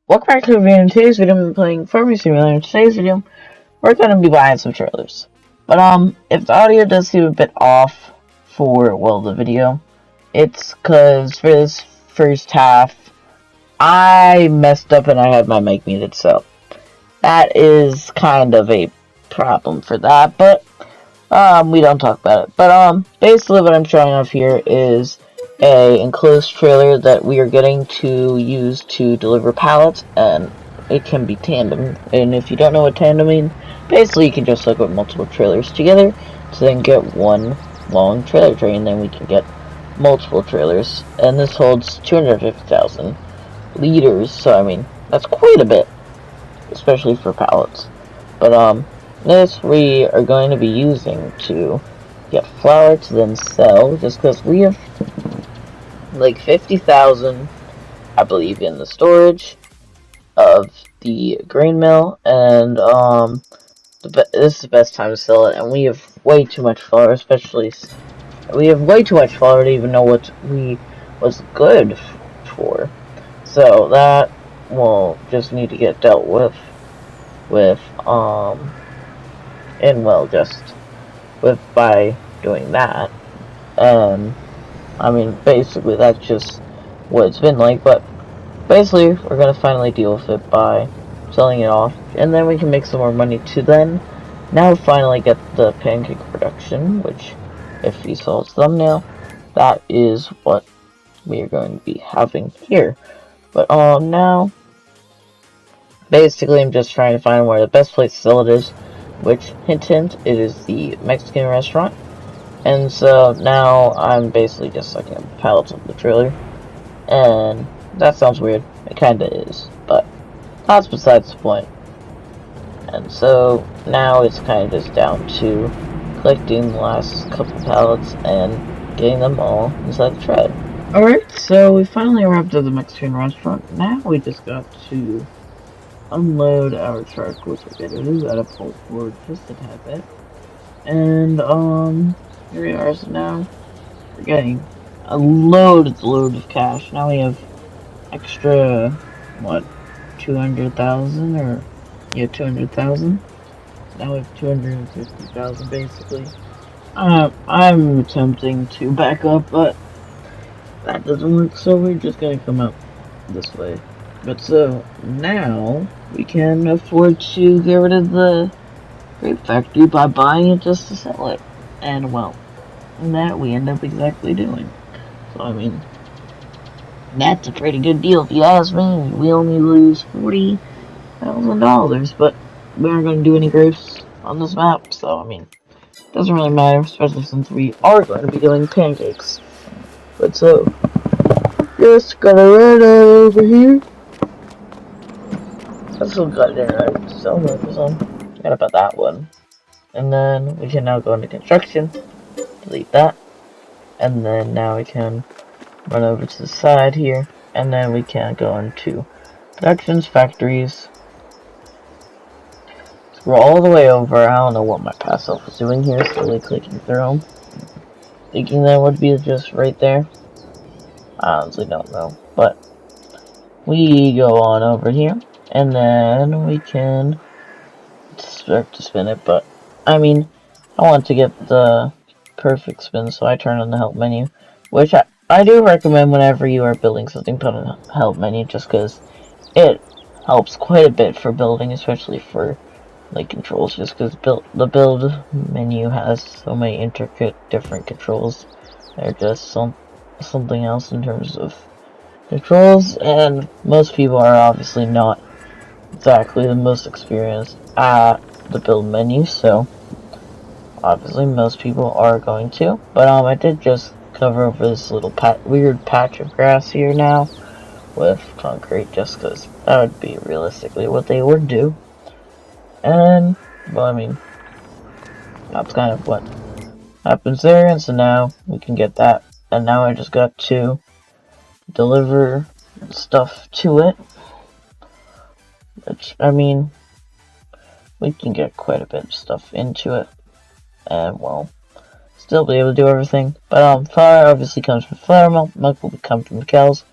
Welcome back to the video. In today's video, I'm playing Farming Simulator. In today's video, we're going to be buying some trailers. But, if the audio does seem a bit off for, well, the video, it's because for this first half, I messed up and I had my mic muted, so that is kind of a problem for that, but, we don't talk about it. But, basically what I'm showing off here is a enclosed trailer that we are getting to use to deliver pallets, and it can be tandem. And if you don't know what tandem means, basically you can just hook up multiple trailers together to then get one long trailer tray, and then we can get multiple trailers. And this holds 250,000 liters, so I mean that's quite a bit, especially for pallets. But this we are going to be using to get flour to then sell, just because we have like 50,000, I believe, in the storage of the grain mill, and this is the best time to sell it. And we have way too much flour, we have way too much flour to even know what was good for. So that will just need to get dealt with by doing that. And I mean, basically, that's just what it's been like, but basically, we're gonna finally deal with it by selling it off, and then we can make some more money to then now finally get the pancake production, which, if you saw its thumbnail, that is what we are going to be having here. But, now, basically, I'm just trying to find where the best place to sell it is, which, hint hint, it is the Mexican restaurant. And so now I'm basically just sucking up pallets of the trailer, and that sounds weird. It kinda is, but that's besides the point. And so now it's kind of just down to collecting the last couple pallets and getting them all inside the tread. Alright, so we finally arrived at the Mexican restaurant. Now we just got to unload our truck, which we're gonna do. Gotta pull forward just a tad bit. And here we are. So now we're getting a load of cash. Now we have extra, what, 200,000, or, yeah, 200,000. Now we have 250,000, basically. I'm attempting to back up, but that doesn't work, so we're just gonna come up this way. But so, now, we can afford to get rid of the grape factory by buying it just to sell it. And, well, that we end up exactly doing. So, I mean, that's a pretty good deal if you ask me. We only lose $40,000, but we aren't going to do any grapes on this map, so, I mean, it doesn't really matter, especially since we are going to be doing pancakes. But so, just gotta run over here. I still got it right, so forgot about that one. And then we can now go into construction. Delete that, and then now we can run over to the side here, and then we can go into productions, factories, scroll all the way over. I don't know what my past self was doing here, slowly clicking through them, thinking that would be just right there. I honestly don't know, but we go on over here, and then we can start to spin it. But I mean, I want to get the perfect spin, so I turn on the help menu, which I do recommend whenever you are building something, put on the help menu, just because it helps quite a bit for building, especially for like controls, just because the build menu has so many intricate different controls. They're just something else in terms of controls, and most people are obviously not exactly the most experienced at the build menu, so obviously most people are going to, but I did just cover over this little weird patch of grass here now with concrete, just because that would be realistically what they would do. And, well, I mean, that's kind of what happens there, and so now we can get that, and now I just got to deliver stuff to it, which, I mean, we can get quite a bit of stuff into it, and, well, still be able to do everything. But flour obviously comes from flour, milk will come from the cows,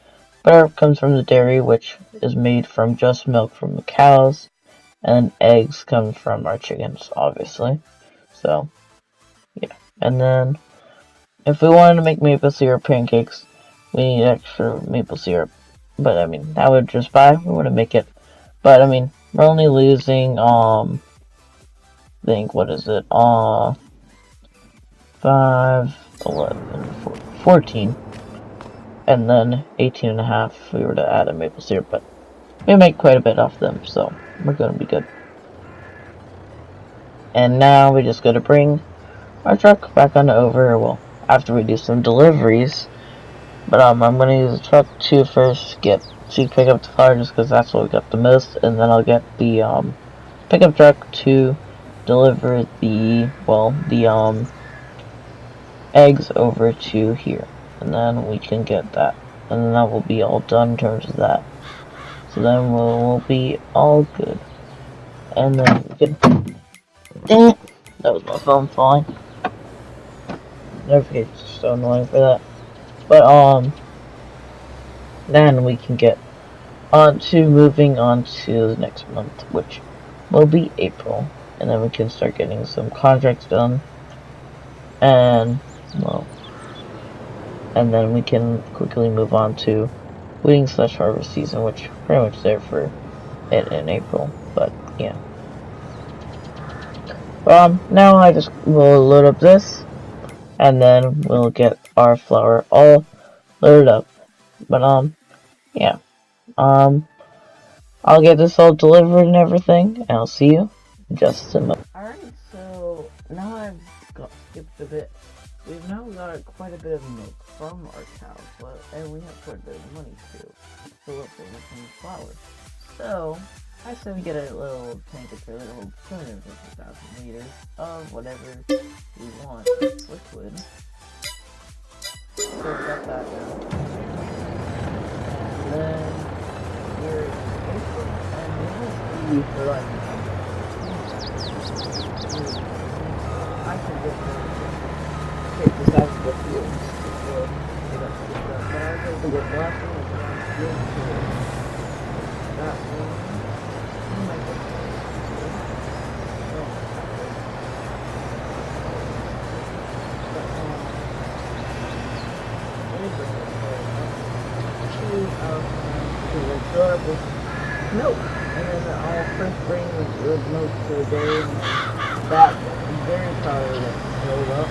butter comes from the dairy, which is made from just milk from the cows, and eggs come from our chickens, obviously. So, yeah. And then, if we wanted to make maple syrup pancakes, we need extra maple syrup. But, I mean, that would just buy. We want to make it. But, I mean, we're only losing, what is it? 5, 11, 14. And then 18 and a half if we were to add a maple syrup. But we make quite a bit off them, so we're going to be good. And now we just got to bring our truck back on over, well, after we do some deliveries. But I'm going to use the truck to first pick up the flour just because that's what we got the most. And then I'll get the pickup truck to deliver the eggs over to here. And then we can get that. And then that will be all done in terms of that. So then we'll be all good. And then we can... Dang it! That was my phone falling. Notifications are so annoying for that. But, then we can get moving on to the next month, which will be April. And then we can start getting some contracts done. And, well, and then we can quickly move on to weeding/harvest season, which pretty much there for it in April. But, yeah. Now I just will load up this, and then we'll get our flour all loaded up. But, yeah. I'll get this all delivered and everything, and I'll see you in just a moment. Alright, so now I've skipped a bit. We've now got quite a bit of milk from our cows, and we have quite a bit of money too. So let's make some flour. So, I said we get a little tank of trailer, hold 250,000 liters of whatever we want, liquid. So we got that now. And then here is April, and we will see for like I can just take this out of the field before we get up to the stuff. But I was able to get the last one was around field to that one. Fill up with milk, and then I'll first bring the milk to the dairy, and that dairy probably gets filled up.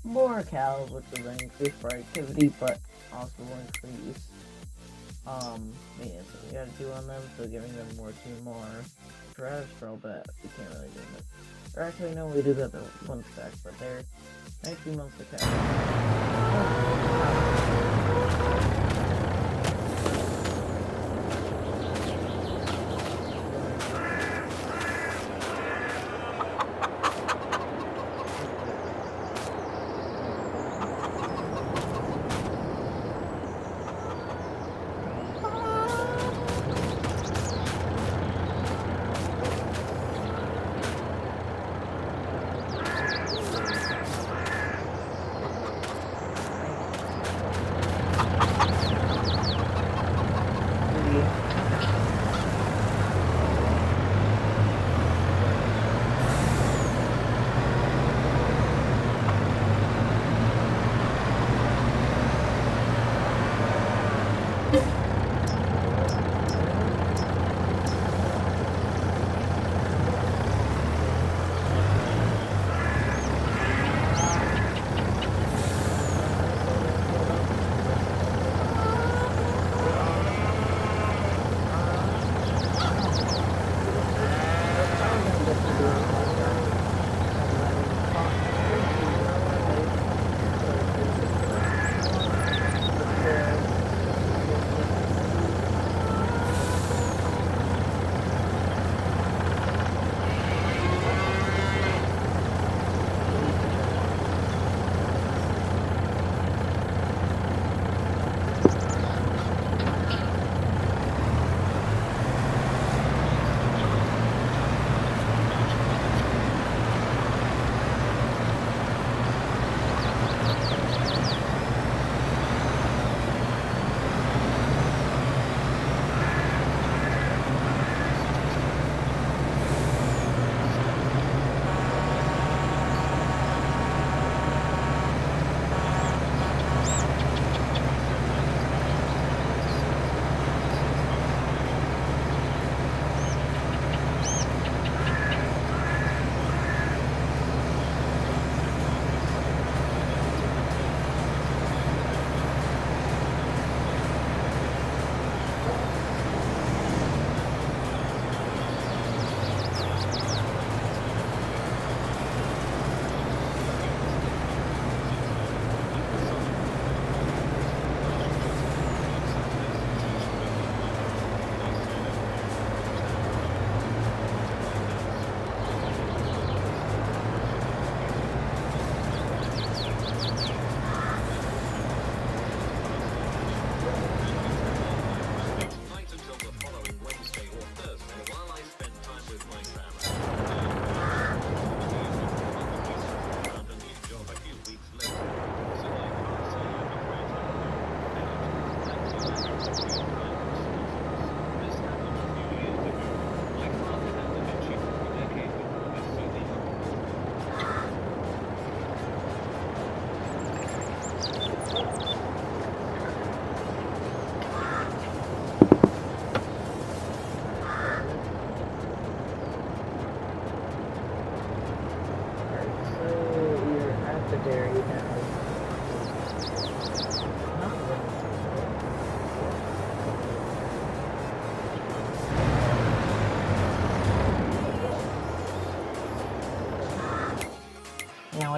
More cows, which will increase productivity, but also will increase maintenance that we gotta do on them, so giving them more cholesterol, but we can't really do that. Or actually, no, we do that once back, but they're 19 months of cows.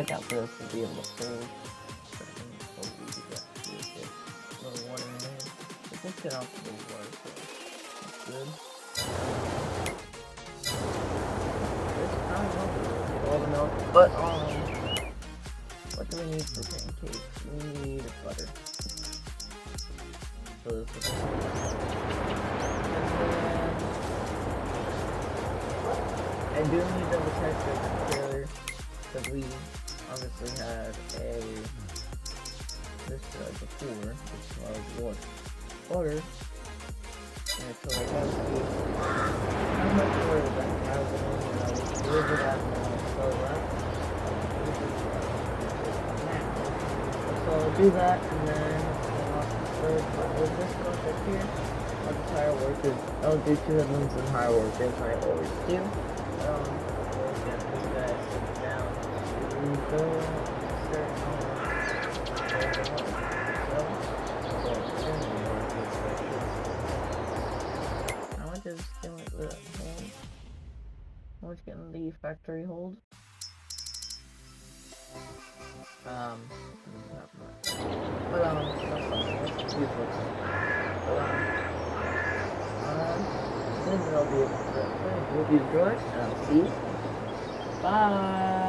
like out for this to be able to hold. Hopefully we get a little water in there. Let's get off the water, so that's good. This kind of all the milk, but what do we need for pancakes? We need butter. So this is I do need to double check the trailer because we obviously had this before, which was water. And so I gotta see how much water that I was going to deliver that and fill that. So I'll do that and then with this stuff up here, I'll just hire workers. I'll do 2 headlands and hire workers as I always do. We'll get these guys down to go start how much is getting the hold? How much getting the factory hold? Not much. But that's something. Let's use what's in. Then I'll be able to hope you enjoyed, and I'll see you. Bye!